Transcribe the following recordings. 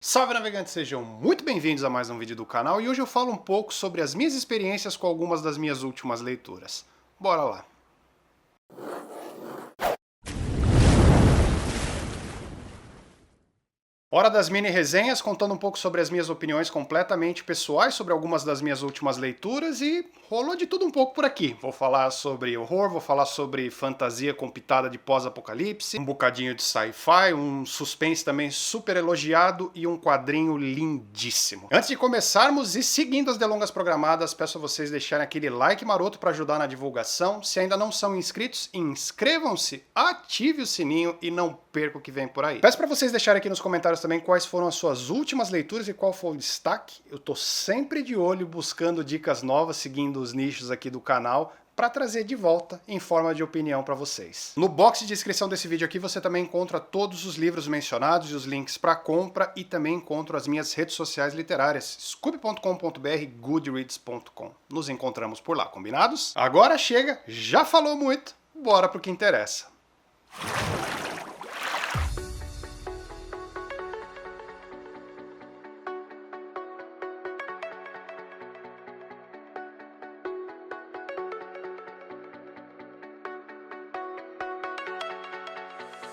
Salve navegantes, sejam muito bem-vindos a mais um vídeo do canal e hoje eu falo um pouco sobre as minhas experiências com algumas das minhas últimas leituras. Bora lá! Hora das mini resenhas, contando um pouco sobre as minhas opiniões completamente pessoais sobre algumas das minhas últimas leituras e rolou de tudo um pouco por aqui. Vou falar sobre horror, vou falar sobre fantasia com pitada de pós-apocalipse, um bocadinho de sci-fi, um suspense também super elogiado e um quadrinho lindíssimo. Antes de começarmos e seguindo as delongas programadas, peço a vocês deixarem aquele like maroto para ajudar na divulgação. Se ainda não são inscritos, inscrevam-se, ative o sininho e não perca o que vem por aí. Peço para vocês deixarem aqui nos comentários também quais foram as suas últimas leituras e qual foi o destaque. Eu tô sempre de olho buscando dicas novas, seguindo os nichos aqui do canal, para trazer de volta em forma de opinião para vocês. No box de descrição desse vídeo aqui você também encontra todos os livros mencionados e os links para compra e também encontra as minhas redes sociais literárias, scoob.com.br, goodreads.com. Nos encontramos por lá, combinados? Agora chega, já falou muito, bora pro que interessa.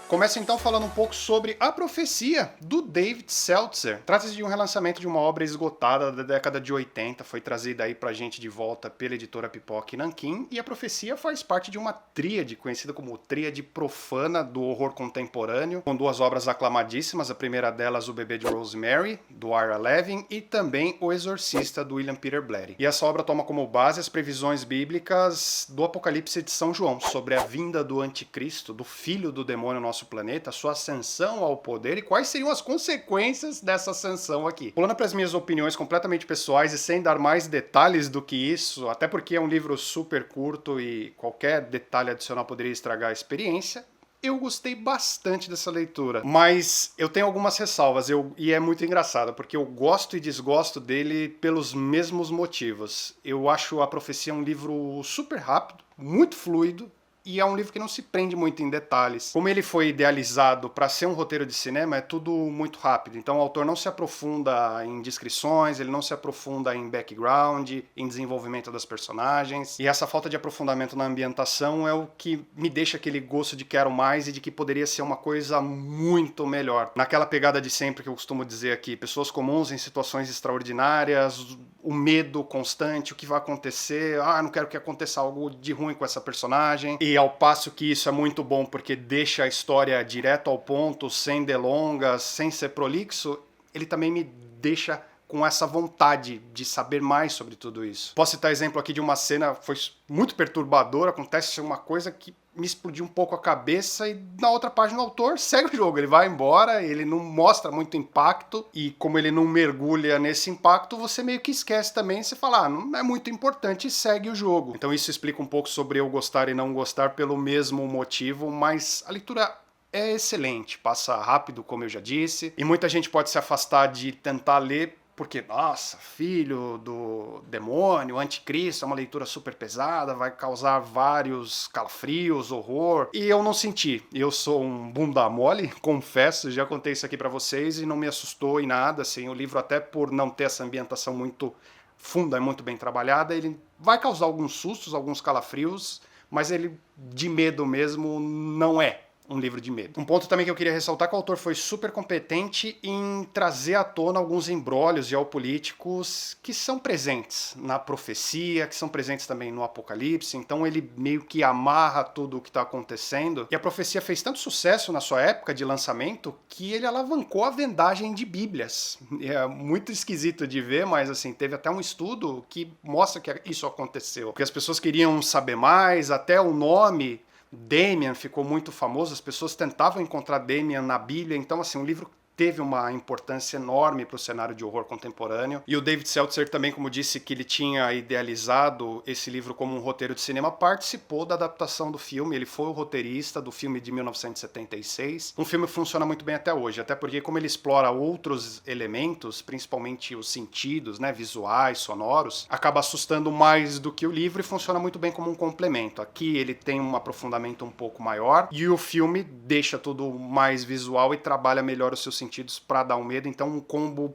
Começo então falando um pouco sobre A Profecia, do David Seltzer. Trata-se de um relançamento de uma obra esgotada da década de 80, foi trazida aí pra gente de volta pela editora Pipoca e Nanquim, e A Profecia faz parte de uma tríade, conhecida como tríade profana do horror contemporâneo, com duas obras aclamadíssimas, a primeira delas O Bebê de Rosemary, do Ira Levin, e também O Exorcista, do William Peter Blatty. E essa obra toma como base as previsões bíblicas do Apocalipse de São João, sobre a vinda do anticristo, do filho do demônio nosso planeta, sua ascensão ao poder e quais seriam as consequências dessa ascensão aqui. Pulando para as minhas opiniões completamente pessoais e sem dar mais detalhes do que isso, até porque é um livro super curto e qualquer detalhe adicional poderia estragar a experiência, eu gostei bastante dessa leitura, mas eu tenho algumas ressalvas e é muito engraçado, porque eu gosto e desgosto dele pelos mesmos motivos. Eu acho A Profecia um livro super rápido, muito fluido, e é um livro que não se prende muito em detalhes. Como ele foi idealizado para ser um roteiro de cinema, é tudo muito rápido. Então o autor não se aprofunda em descrições, ele não se aprofunda em background, em desenvolvimento das personagens. E essa falta de aprofundamento na ambientação é o que me deixa aquele gosto de quero mais e de que poderia ser uma coisa muito melhor. Naquela pegada de sempre que eu costumo dizer aqui, pessoas comuns em situações extraordinárias, o medo constante, o que vai acontecer, não quero que aconteça algo de ruim com essa personagem. E ao passo que isso é muito bom porque deixa a história direto ao ponto, sem delongas, sem ser prolixo, ele também me deixa com essa vontade de saber mais sobre tudo isso. Posso citar exemplo aqui de uma cena que foi muito perturbadora, acontece uma coisa que me explodiu um pouco a cabeça e na outra página o autor segue o jogo, ele vai embora, ele não mostra muito impacto e como ele não mergulha nesse impacto, você meio que esquece também, você fala, não é muito importante e segue o jogo. Então isso explica um pouco sobre eu gostar e não gostar pelo mesmo motivo, mas a leitura é excelente, passa rápido, como eu já disse, e muita gente pode se afastar de tentar ler porque, nossa, filho do demônio, anticristo, é uma leitura super pesada, vai causar vários calafrios, horror. E eu não senti. Eu sou um bunda mole, confesso, já contei isso aqui pra vocês e não me assustou em nada, assim. O livro, até por não ter essa ambientação muito funda e muito bem trabalhada, ele vai causar alguns sustos, alguns calafrios, mas ele, de medo mesmo, não é um livro de medo. Um ponto também que eu queria ressaltar é que o autor foi super competente em trazer à tona alguns embrólios geopolíticos que são presentes na profecia, que são presentes também no Apocalipse, então ele meio que amarra tudo o que está acontecendo. E a profecia fez tanto sucesso na sua época de lançamento que ele alavancou a vendagem de bíblias. É muito esquisito de ver, mas assim, teve até um estudo que mostra que isso aconteceu. Porque as pessoas queriam saber mais, até o nome Damien ficou muito famoso, as pessoas tentavam encontrar Damien na Bíblia, então assim, o livro teve uma importância enorme para o cenário de horror contemporâneo. E o David Seltzer também, como disse que ele tinha idealizado esse livro como um roteiro de cinema, participou da adaptação do filme, ele foi o roteirista do filme de 1976. Um filme que funciona muito bem até hoje, até porque como ele explora outros elementos, principalmente os sentidos, né, visuais, sonoros, acaba assustando mais do que o livro e funciona muito bem como um complemento. Aqui ele tem um aprofundamento um pouco maior e o filme deixa tudo mais visual e trabalha melhor os seus sentidos sentidos para dar um medo, então um combo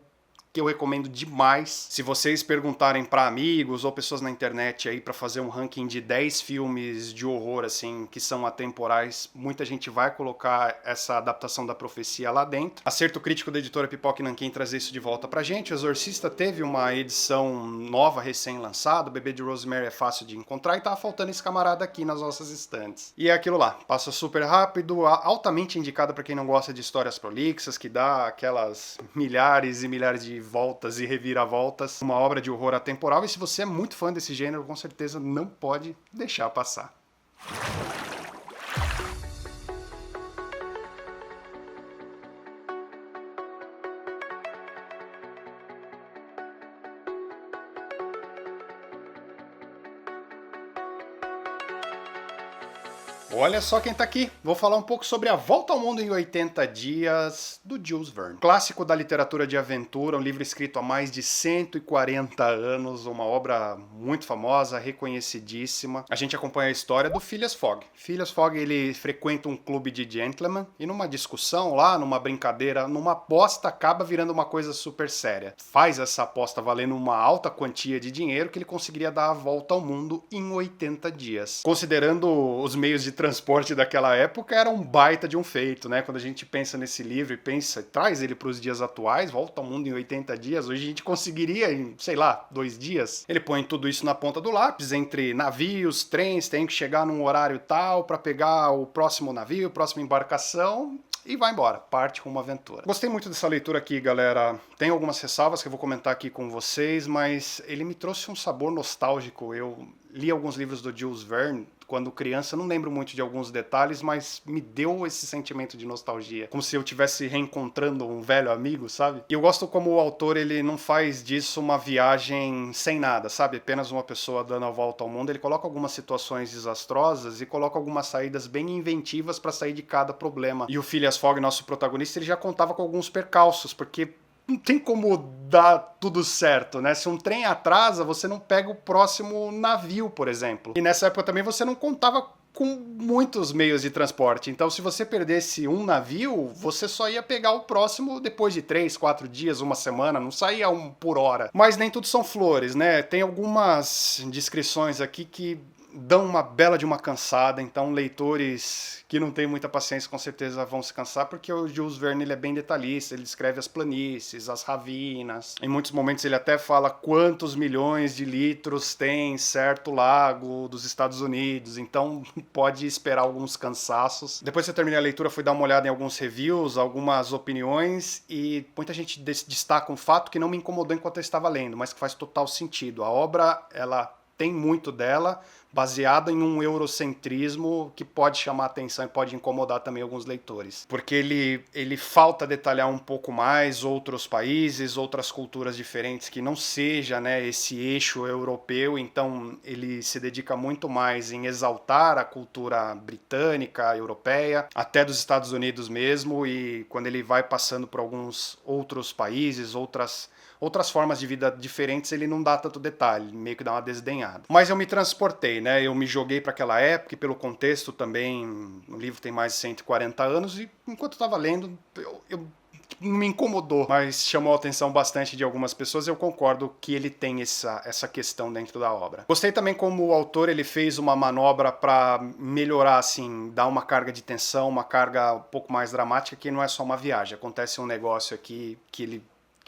que eu recomendo demais. Se vocês perguntarem para amigos ou pessoas na internet aí para fazer um ranking de 10 filmes de horror assim que são atemporais, muita gente vai colocar essa adaptação da Profecia lá dentro. Acerto crítico da editora Pipoca e Nanquim trazer isso de volta pra gente. O Exorcista teve uma edição nova recém-lançada, o Bebê de Rosemary é fácil de encontrar e tava faltando esse camarada aqui nas nossas estantes. E é aquilo lá, passa super rápido, altamente indicado para quem não gosta de histórias prolixas, que dá aquelas milhares e milhares de voltas e reviravoltas, uma obra de horror atemporal, e se você é muito fã desse gênero, com certeza não pode deixar passar. Olha só quem tá aqui. Vou falar um pouco sobre A Volta ao Mundo em 80 Dias, do Jules Verne. Clássico da literatura de aventura, um livro escrito há mais de 140 anos, uma obra muito famosa, reconhecidíssima. A gente acompanha a história do Phileas Fogg. Phileas Fogg, ele frequenta um clube de gentlemen e numa discussão lá, numa brincadeira, numa aposta, acaba virando uma coisa super séria. Faz essa aposta valendo uma alta quantia de dinheiro que ele conseguiria dar a volta ao mundo em 80 dias. Considerando os meios de transporte daquela época, era um baita de um feito, né? Quando a gente pensa nesse livro e traz ele para os dias atuais, Volta ao Mundo em 80 dias, hoje a gente conseguiria em, sei lá, 2 dias. Ele põe tudo isso na ponta do lápis, entre navios, trens, tem que chegar num horário tal para pegar o próximo navio, próxima embarcação, e vai embora, parte com uma aventura. Gostei muito dessa leitura aqui, galera. Tem algumas ressalvas que eu vou comentar aqui com vocês, mas ele me trouxe um sabor nostálgico. Eu li alguns livros do Jules Verne quando criança, não lembro muito de alguns detalhes, mas me deu esse sentimento de nostalgia, como se eu estivesse reencontrando um velho amigo, sabe? E eu gosto como o autor, ele não faz disso uma viagem sem nada, sabe? Apenas uma pessoa dando a volta ao mundo. Ele coloca algumas situações desastrosas e coloca algumas saídas bem inventivas para sair de cada problema. E o Phileas Fogg, nosso protagonista, ele já contava com alguns percalços, porque não tem como dar tudo certo, né? Se um trem atrasa, você não pega o próximo navio, por exemplo. E nessa época também você não contava com muitos meios de transporte. Então, se você perdesse um navio, você só ia pegar o próximo depois de 3, 4 dias, uma semana, não saía um por hora. Mas nem tudo são flores, né? Tem algumas descrições aqui que dão uma bela de uma cansada, então leitores que não têm muita paciência com certeza vão se cansar, porque o Jules Verne ele é bem detalhista, ele descreve as planícies, as ravinas, em muitos momentos ele até fala quantos milhões de litros tem certo lago dos Estados Unidos, então pode esperar alguns cansaços. Depois que eu terminei a leitura, fui dar uma olhada em alguns reviews, algumas opiniões, e muita gente destaca um fato que não me incomodou enquanto eu estava lendo, mas que faz total sentido. A obra, ela tem muito dela, baseado em um eurocentrismo que pode chamar atenção e pode incomodar também alguns leitores. Porque ele falta detalhar um pouco mais outros países, outras culturas diferentes, que não seja, né, esse eixo europeu, então ele se dedica muito mais em exaltar a cultura britânica, europeia, até dos Estados Unidos mesmo, e quando ele vai passando por alguns outros países, outras formas de vida diferentes, ele não dá tanto detalhe, meio que dá uma desdenhada. Mas eu me transportei, né? Eu me joguei para aquela época e pelo contexto também, o livro tem mais de 140 anos e enquanto eu estava lendo, eu não me incomodou, mas chamou a atenção bastante de algumas pessoas. Eu concordo que ele tem essa questão dentro da obra. Gostei também como o autor ele fez uma manobra para melhorar, assim, dar uma carga de tensão, uma carga um pouco mais dramática, que não é só uma viagem. Acontece um negócio aqui que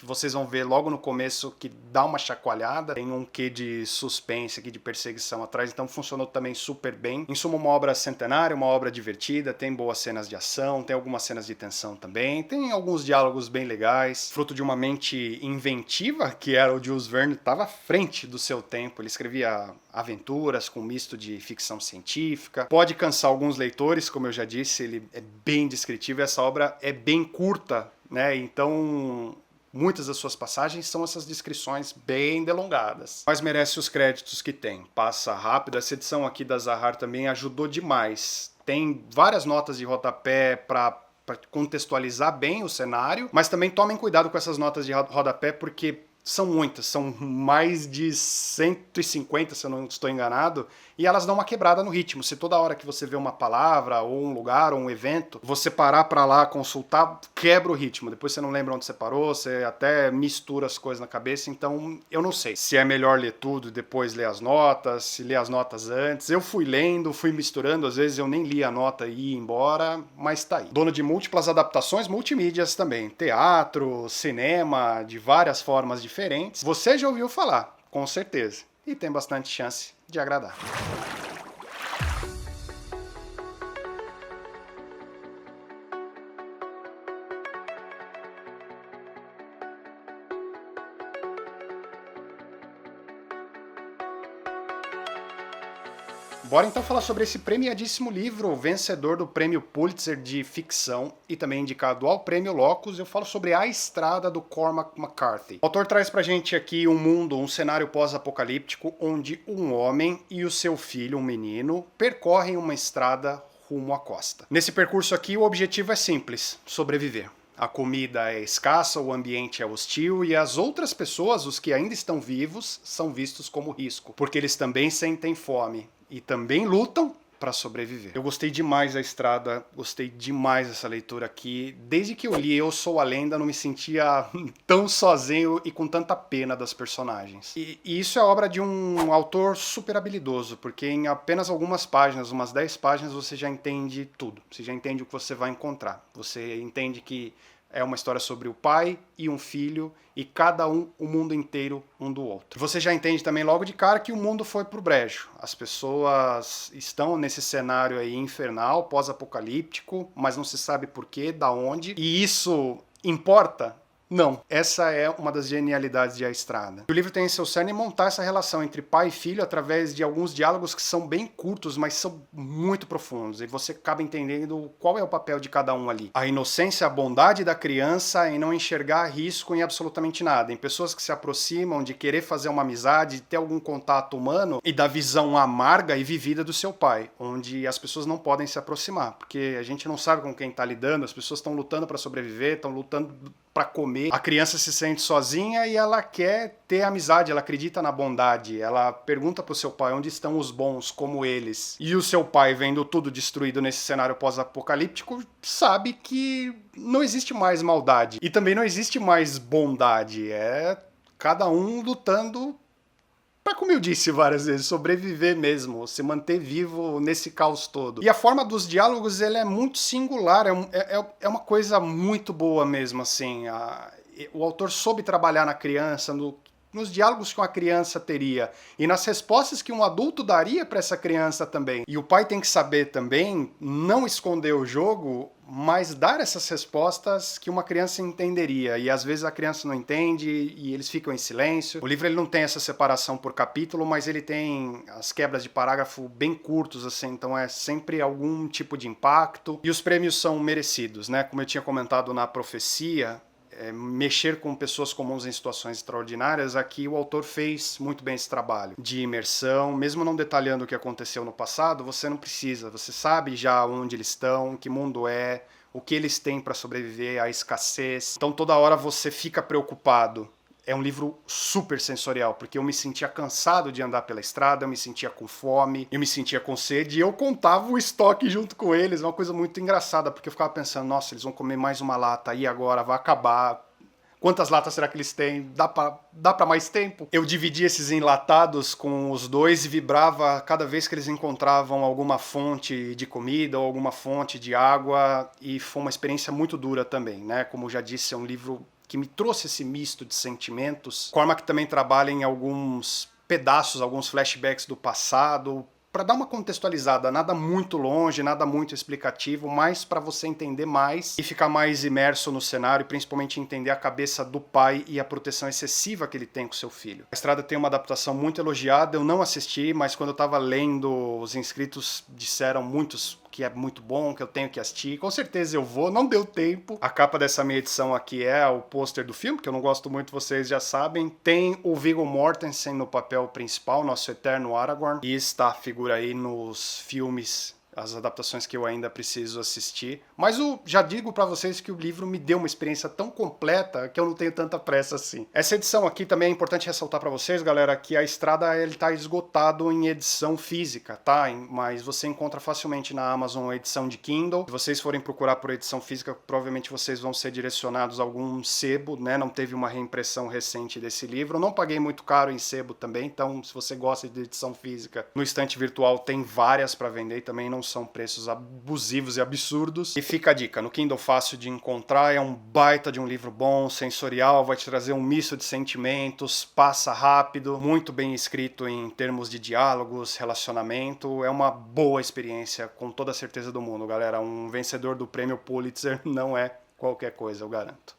vocês vão ver logo no começo que dá uma chacoalhada, tem um quê de suspense aqui, de perseguição atrás, então funcionou também super bem. Em suma, uma obra centenária, uma obra divertida, tem boas cenas de ação, tem algumas cenas de tensão também, tem alguns diálogos bem legais, fruto de uma mente inventiva, que era o Jules Verne, estava à frente do seu tempo, ele escrevia aventuras com um misto de ficção científica, pode cansar alguns leitores, como eu já disse, ele é bem descritivo, essa obra é bem curta, né, então muitas das suas passagens são essas descrições bem delongadas, mas merece os créditos que tem. Passa rápido, essa edição aqui da Zahar também ajudou demais. Tem várias notas de rodapé para contextualizar bem o cenário, mas também tomem cuidado com essas notas de rodapé, porque São muitas, são mais de 150, se eu não estou enganado, e elas dão uma quebrada no ritmo. Se toda hora que você vê uma palavra, ou um lugar, ou um evento, você parar pra lá consultar, quebra o ritmo. Depois você não lembra onde você parou, você até mistura as coisas na cabeça, então eu não sei se é melhor ler tudo e depois ler as notas, se ler as notas antes. Eu fui lendo, fui misturando, às vezes eu nem li a nota e ia embora, mas tá aí. Dono de múltiplas adaptações multimídias também, teatro, cinema, de várias formas diferentes. Você já ouviu falar, com certeza, e tem bastante chance de agradar. Bora então falar sobre esse premiadíssimo livro, vencedor do Prêmio Pulitzer de ficção e também indicado ao Prêmio Locus. Eu falo sobre A Estrada, do Cormac McCarthy. O autor traz pra gente aqui um mundo, um cenário pós-apocalíptico, onde um homem e o seu filho, um menino, percorrem uma estrada rumo à costa. Nesse percurso aqui, o objetivo é simples: sobreviver. A comida é escassa, o ambiente é hostil e as outras pessoas, os que ainda estão vivos, são vistos como risco, porque eles também sentem fome e também lutam para sobreviver. Eu gostei demais da estrada, gostei demais dessa leitura aqui. Desde que eu li Eu Sou a Lenda, não me sentia tão sozinho e com tanta pena das personagens. E isso é obra de um autor super habilidoso, porque em apenas algumas páginas, umas 10 páginas, você já entende tudo. Você já entende o que você vai encontrar. Você entende que é uma história sobre o pai e um filho, e cada um, o mundo inteiro, um do outro. Você já entende também logo de cara que o mundo foi pro brejo. As pessoas estão nesse cenário aí infernal, pós-apocalíptico, mas não se sabe por quê, da onde. E isso importa? Não. Essa é uma das genialidades de A Estrada. O livro tem em seu cerne montar essa relação entre pai e filho através de alguns diálogos que são bem curtos, mas são muito profundos. E você acaba entendendo qual é o papel de cada um ali. A inocência, a bondade da criança em não enxergar risco em absolutamente nada. Em pessoas que se aproximam de querer fazer uma amizade, de ter algum contato humano, e da visão amarga e vivida do seu pai, onde as pessoas não podem se aproximar, porque a gente não sabe com quem está lidando, as pessoas estão lutando para sobreviver, estão lutando para comer. A criança se sente sozinha e ela quer ter amizade, ela acredita na bondade. Ela pergunta pro seu pai onde estão os bons como eles. E o seu pai, vendo tudo destruído nesse cenário pós-apocalíptico, sabe que não existe mais maldade. E também não existe mais bondade. É cada um lutando para, como eu disse várias vezes, sobreviver mesmo, se manter vivo nesse caos todo. E a forma dos diálogos, ele é muito singular, é uma coisa muito boa mesmo, assim. O autor soube trabalhar na criança, nos diálogos que uma criança teria e nas respostas que um adulto daria para essa criança também. E o pai tem que saber também não esconder o jogo, mas dar essas respostas que uma criança entenderia. E às vezes a criança não entende e eles ficam em silêncio. O livro ele não tem essa separação por capítulo, mas ele tem as quebras de parágrafo bem curtos, assim, então é sempre algum tipo de impacto. E os prêmios são merecidos, né? Como eu tinha comentado na Profecia, mexer com pessoas comuns em situações extraordinárias, aqui o autor fez muito bem esse trabalho de imersão, mesmo não detalhando o que aconteceu no passado, você não precisa, você sabe já onde eles estão, que mundo é, o que eles têm para sobreviver, a escassez, então toda hora você fica preocupado. É um livro super sensorial, porque eu me sentia cansado de andar pela estrada, eu me sentia com fome, eu me sentia com sede, e eu contava o estoque junto com eles, uma coisa muito engraçada, porque eu ficava pensando, nossa, eles vão comer mais uma lata aí agora, vai acabar. Quantas latas será que eles têm? Dá pra mais tempo? Eu dividia esses enlatados com os dois e vibrava cada vez que eles encontravam alguma fonte de comida ou alguma fonte de água, e foi uma experiência muito dura também, né? Como eu já disse, é um livro que me trouxe esse misto de sentimentos. Cormac também trabalha em alguns pedaços, alguns flashbacks do passado, para dar uma contextualizada, nada muito longe, nada muito explicativo, mas para você entender mais e ficar mais imerso no cenário, e principalmente entender a cabeça do pai e a proteção excessiva que ele tem com seu filho. A Estrada tem uma adaptação muito elogiada, eu não assisti, mas quando eu estava lendo, os inscritos disseram, muitos, que é muito bom, que eu tenho que assistir. Com certeza eu vou, não deu tempo. A capa dessa minha edição aqui é o pôster do filme, que eu não gosto muito, vocês já sabem. Tem o Viggo Mortensen no papel principal, nosso eterno Aragorn, e está a figura aí nos filmes as adaptações que eu ainda preciso assistir. Mas já digo pra vocês que o livro me deu uma experiência tão completa que eu não tenho tanta pressa assim. Essa edição aqui também é importante ressaltar pra vocês, galera, que a Estrada ele tá esgotado em edição física, tá? Mas você encontra facilmente na Amazon a edição de Kindle. Se vocês forem procurar por edição física, provavelmente vocês vão ser direcionados a algum sebo, né? Não teve uma reimpressão recente desse livro. Eu não paguei muito caro em sebo também, então se você gosta de edição física, no estante virtual tem várias pra vender e também não são preços abusivos e absurdos. E fica a dica, no Kindle fácil de encontrar, é um baita de um livro bom, sensorial, vai te trazer um misto de sentimentos, passa rápido, muito bem escrito em termos de diálogos, relacionamento, é uma boa experiência, com toda a certeza do mundo, galera. Um vencedor do prêmio Pulitzer não é qualquer coisa, eu garanto.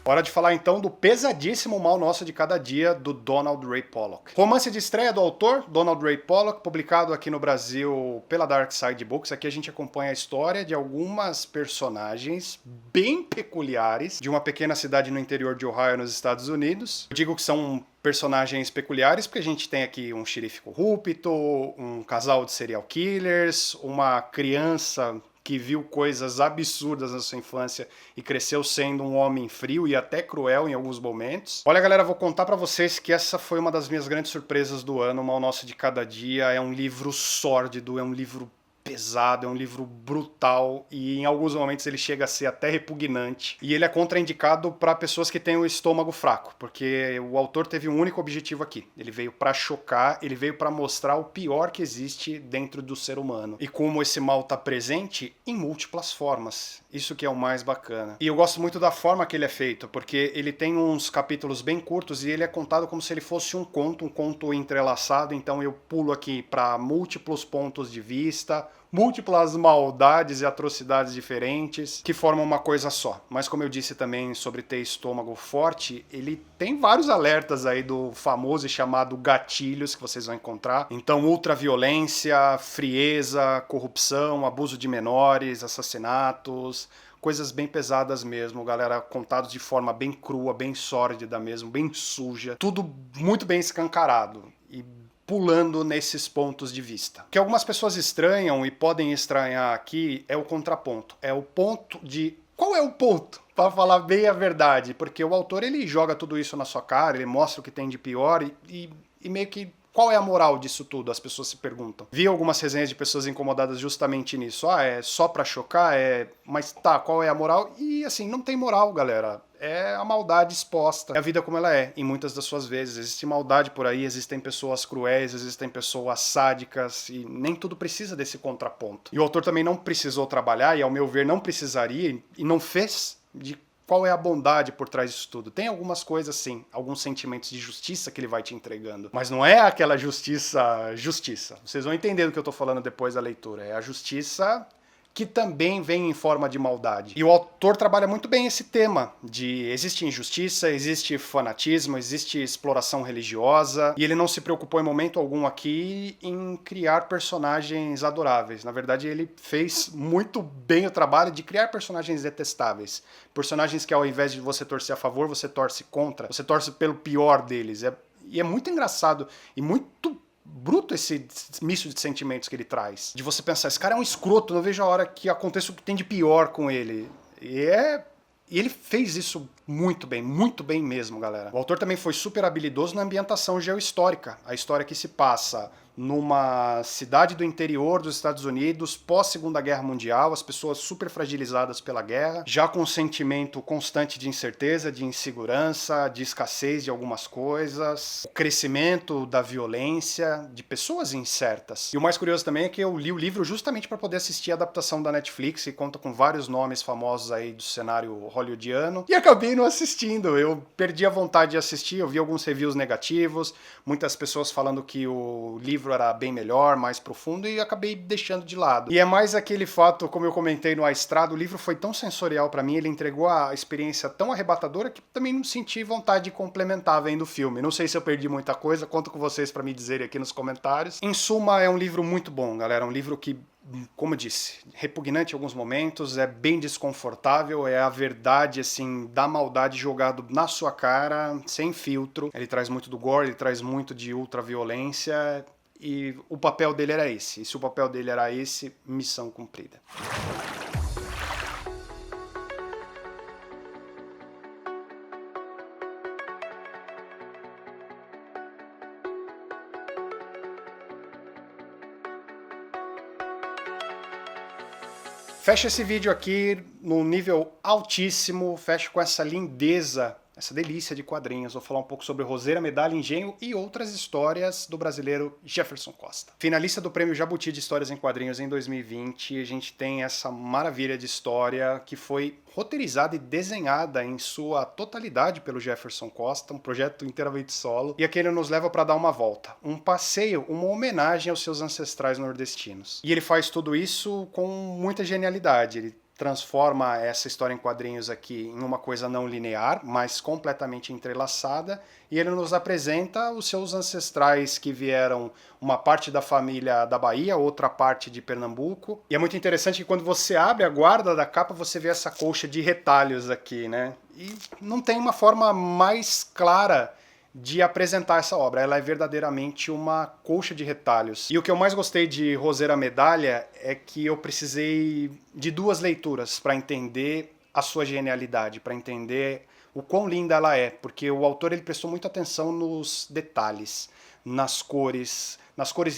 Hora de falar então do pesadíssimo Mal Nosso de Cada Dia, do Donald Ray Pollock. Romance de estreia do autor, Donald Ray Pollock, publicado aqui no Brasil pela Dark Side Books. Aqui a gente acompanha a história de algumas personagens bem peculiares de uma pequena cidade no interior de Ohio, nos Estados Unidos. Eu digo que são personagens peculiares porque a gente tem aqui um xerife corrupto, um casal de serial killers, uma criança que viu coisas absurdas na sua infância e cresceu sendo um homem frio e até cruel em alguns momentos. Olha, galera, vou contar pra vocês que essa foi uma das minhas grandes surpresas do ano. O Mal Nosso de Cada Dia é um livro sórdido, é um livro pesado, é um livro brutal e em alguns momentos ele chega a ser até repugnante. E ele é contraindicado para pessoas que têm o estômago fraco, porque o autor teve um único objetivo aqui. Ele veio para chocar, ele veio para mostrar o pior que existe dentro do ser humano. E como esse mal está presente em múltiplas formas. Isso que é o mais bacana. E eu gosto muito da forma que ele é feito, porque ele tem uns capítulos bem curtos e ele é contado como se ele fosse um conto entrelaçado. Então eu pulo aqui para múltiplos pontos de vista, múltiplas maldades e atrocidades diferentes que formam uma coisa só. Mas como eu disse também sobre ter estômago forte, ele tem vários alertas aí do famoso e chamado gatilhos que vocês vão encontrar. Então ultraviolência, frieza, corrupção, abuso de menores, assassinatos, coisas bem pesadas mesmo, galera, contados de forma bem crua, bem sórdida mesmo, bem suja, tudo muito bem escancarado e pulando nesses pontos de vista. O que algumas pessoas estranham e podem estranhar aqui é o contraponto. É o ponto de... Qual é o ponto? Para falar bem a verdade, porque o autor ele joga tudo isso na sua cara, ele mostra o que tem de pior e meio que... Qual é a moral disso tudo? As pessoas se perguntam. Vi algumas resenhas de pessoas incomodadas justamente nisso. Ah, é só pra chocar? Mas tá, qual é a moral? E assim, não tem moral, galera. É a maldade exposta. É a vida como ela é, em muitas das suas vezes. Existe maldade por aí, existem pessoas cruéis, existem pessoas sádicas, e nem tudo precisa desse contraponto. E o autor também não precisou trabalhar, e ao meu ver não precisaria, e não fez, de qual é a bondade por trás disso tudo. Tem algumas coisas, sim, alguns sentimentos de justiça que ele vai te entregando, mas não é aquela justiça. Vocês vão entender do que eu tô falando depois da leitura. É a justiça que também vem em forma de maldade. E o autor trabalha muito bem esse tema de existe injustiça, existe fanatismo, existe exploração religiosa, e ele não se preocupou em momento algum aqui em criar personagens adoráveis. Na verdade, ele fez muito bem o trabalho de criar personagens detestáveis. Personagens que ao invés de você torcer a favor, você torce contra, você torce pelo pior deles. E é muito engraçado e muito bruto esse misto de sentimentos que ele traz. De você pensar, esse cara é um escroto, não vejo a hora que aconteça o que tem de pior com ele. E ele fez isso muito bem mesmo, galera. O autor também foi super habilidoso na ambientação geohistórica. A história que se passa numa cidade do interior dos Estados Unidos, pós-Segunda Guerra Mundial, as pessoas super fragilizadas pela guerra, já com um sentimento constante de incerteza, de insegurança, de escassez de algumas coisas, o crescimento da violência, de pessoas incertas. E o mais curioso também é que eu li o livro justamente para poder assistir a adaptação da Netflix, que conta com vários nomes famosos aí do cenário hollywoodiano, e acabei não assistindo. Eu perdi a vontade de assistir, eu vi alguns reviews negativos, muitas pessoas falando que o livro livro era bem melhor, mais profundo, e acabei deixando de lado. E é mais aquele fato, como eu comentei no A Estrada, o livro foi tão sensorial pra mim, ele entregou a experiência tão arrebatadora que também não senti vontade de complementar vendo o filme. Não sei se eu perdi muita coisa, conto com vocês pra me dizerem aqui nos comentários. Em suma, é um livro muito bom, galera, um livro que, como eu disse, repugnante em alguns momentos, é bem desconfortável, é a verdade, assim, da maldade jogado na sua cara, sem filtro. Ele traz muito do gore, ele traz muito de ultraviolência, e o papel dele era esse. E se o papel dele era esse, missão cumprida. Fecho esse vídeo aqui num nível altíssimo, fecho com essa lindeza, essa delícia de quadrinhos. Vou falar um pouco sobre Roseira, Medalha, Engenho e outras histórias do brasileiro Jefferson Costa. Finalista do Prêmio Jabuti de Histórias em Quadrinhos em 2020, a gente tem essa maravilha de história que foi roteirizada e desenhada em sua totalidade pelo Jefferson Costa, um projeto inteiramente solo, e aqui ele nos leva para dar uma volta, um passeio, uma homenagem aos seus ancestrais nordestinos. E ele faz tudo isso com muita genialidade. Ele transforma essa história em quadrinhos aqui em uma coisa não linear, mas completamente entrelaçada, e ele nos apresenta os seus ancestrais que vieram, uma parte da família da Bahia, outra parte de Pernambuco, e é muito interessante que quando você abre a guarda da capa, você vê essa colcha de retalhos aqui, né? E não tem uma forma mais clara de apresentar essa obra. Ela é verdadeiramente uma colcha de retalhos. E o que eu mais gostei de Roseira Medalha é que eu precisei de 2 leituras para entender a sua genialidade, para entender o quão linda ela é, porque o autor ele prestou muita atenção nos detalhes, nas cores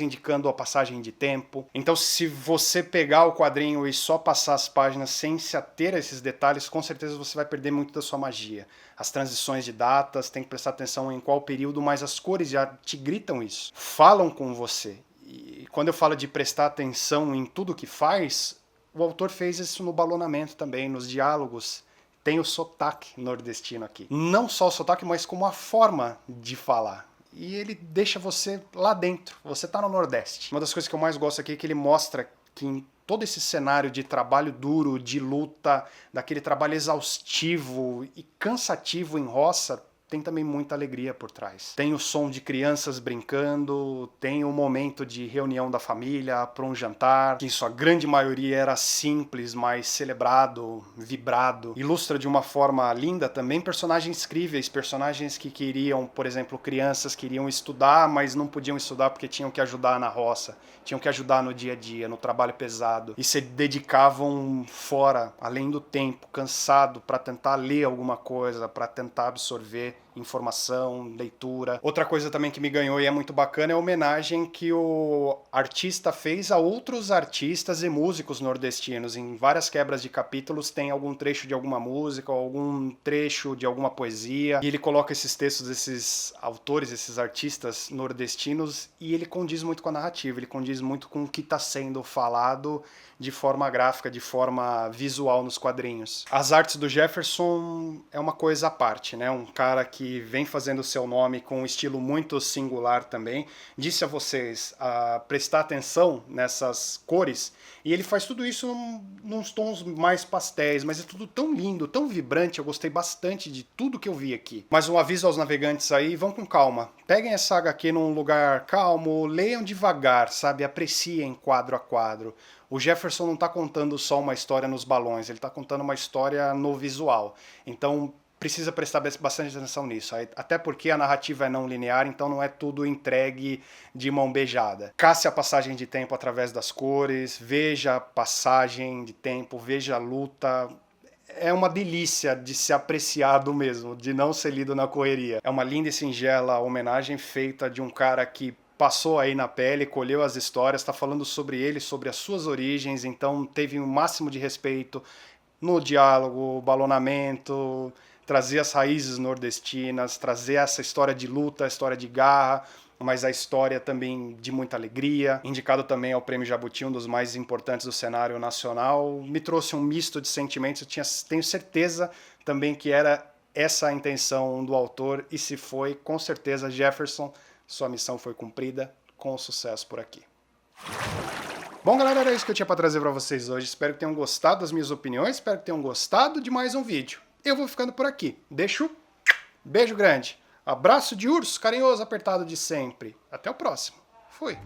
indicando a passagem de tempo. Então, se você pegar o quadrinho e só passar as páginas sem se ater a esses detalhes, com certeza você vai perder muito da sua magia. As transições de datas, tem que prestar atenção em qual período, mas as cores já te gritam isso, falam com você. E quando eu falo de prestar atenção em tudo que faz, o autor fez isso no balonamento também, nos diálogos. Tem o sotaque nordestino aqui. Não só o sotaque, mas como a forma de falar. E ele deixa você lá dentro, você tá no Nordeste. Uma das coisas que eu mais gosto aqui é que ele mostra que em todo esse cenário de trabalho duro, de luta, daquele trabalho exaustivo e cansativo em roça, tem também muita alegria por trás. Tem o som de crianças brincando, tem o momento de reunião da família para um jantar, que em sua grande maioria era simples, mas celebrado, vibrado. Ilustra de uma forma linda também personagens incríveis, personagens que queriam, por exemplo, crianças queriam estudar, mas não podiam estudar porque tinham que ajudar na roça, tinham que ajudar no dia a dia, no trabalho pesado, e se dedicavam fora, além do tempo, cansado, para tentar ler alguma coisa, para tentar absorver informação, leitura. Outra coisa também que me ganhou e é muito bacana é a homenagem que o artista fez a outros artistas e músicos nordestinos. Em várias quebras de capítulos tem algum trecho de alguma música, ou algum trecho de alguma poesia, e ele coloca esses textos desses autores, esses artistas nordestinos, e ele condiz muito com a narrativa, ele condiz muito com o que está sendo falado de forma gráfica, de forma visual nos quadrinhos. As artes do Jefferson é uma coisa à parte, né? Um cara que vem fazendo o seu nome com um estilo muito singular também. Disse a vocês a prestar atenção nessas cores, e ele faz tudo isso nos tons mais pastéis, mas é tudo tão lindo, tão vibrante, eu gostei bastante de tudo que eu vi aqui. Mas um aviso aos navegantes aí, vão com calma. Peguem essa HQ num lugar calmo, leiam devagar, sabe? Apreciem quadro a quadro. O Jefferson não está contando só uma história nos balões, ele está contando uma história no visual. Então precisa prestar bastante atenção nisso, até porque a narrativa é não linear, então não é tudo entregue de mão beijada. Casse a passagem de tempo através das cores, veja a passagem de tempo, veja a luta. É uma delícia de se apreciado mesmo, de não ser lido na correria. É uma linda e singela homenagem feita de um cara que passou aí na pele, colheu as histórias, está falando sobre ele, sobre as suas origens, então teve o máximo de respeito no diálogo, balonamento, trazer as raízes nordestinas, trazer essa história de luta, a história de garra, mas a história também de muita alegria. Indicado também ao Prêmio Jabuti, um dos mais importantes do cenário nacional. Me trouxe um misto de sentimentos, tenho certeza também que era essa a intenção do autor, e se foi, com certeza, Jefferson, sua missão foi cumprida, com sucesso por aqui. Bom, galera, era isso que eu tinha para trazer para vocês hoje. Espero que tenham gostado das minhas opiniões, espero que tenham gostado de mais um vídeo. Eu vou ficando por aqui. Deixo beijo grande, abraço de urso carinhoso apertado de sempre. Até o próximo. Fui.